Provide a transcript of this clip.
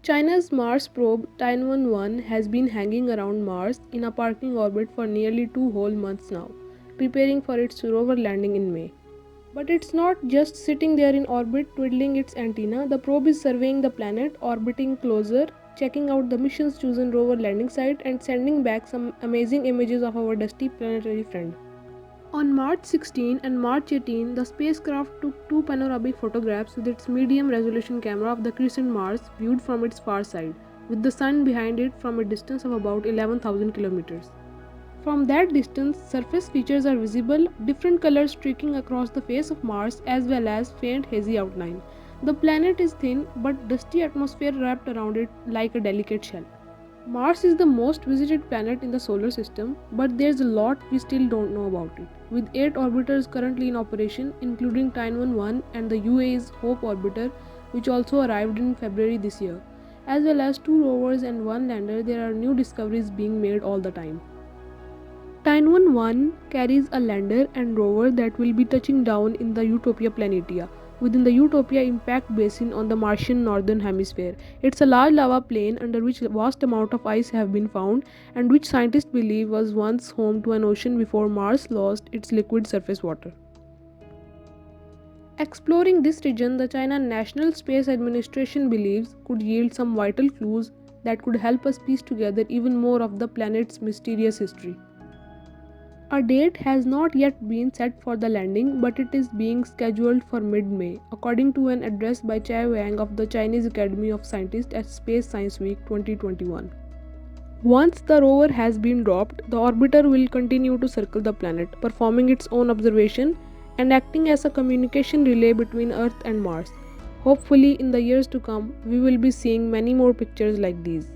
China's Mars probe Tianwen-1 has been hanging around Mars in a parking orbit for nearly 2 whole months now, preparing for its rover landing in May. But it's not just sitting there in orbit twiddling its antenna, the probe is surveying the planet, orbiting closer, checking out the mission's chosen rover landing site, and sending back some amazing images of our dusty planetary friend. On March 16 and March 18, the spacecraft took two panoramic photographs with its medium resolution camera of the crescent Mars viewed from its far side, with the Sun behind it from a distance of about 11,000 kilometers. From that distance, surface features are visible, different colors streaking across the face of Mars as well as faint hazy outline. The planet is thin but dusty atmosphere wrapped around it like a delicate shell. Mars is the most visited planet in the solar system, but there's a lot we still don't know about it. With 8 orbiters currently in operation, including Tianwen-1 and the UAE's Hope orbiter, which also arrived in February this year, as well as 2 rovers and 1 lander, there are new discoveries being made all the time. Tianwen-1 carries a lander and rover that will be touching down in the Utopia Planitia, within the Utopia Impact Basin on the Martian northern hemisphere. It's a large lava plain under which a vast amount of ice have been found and which scientists believe was once home to an ocean before Mars lost its liquid surface water. Exploring this region, the China National Space Administration believes could yield some vital clues that could help us piece together even more of the planet's mysterious history. A date has not yet been set for the landing, but it is being scheduled for mid-May, according to an address by Chai Wang of the Chinese Academy of Scientists at Space Science Week 2021. Once the rover has been dropped, the orbiter will continue to circle the planet, performing its own observation and acting as a communication relay between Earth and Mars. Hopefully, in the years to come, we will be seeing many more pictures like these.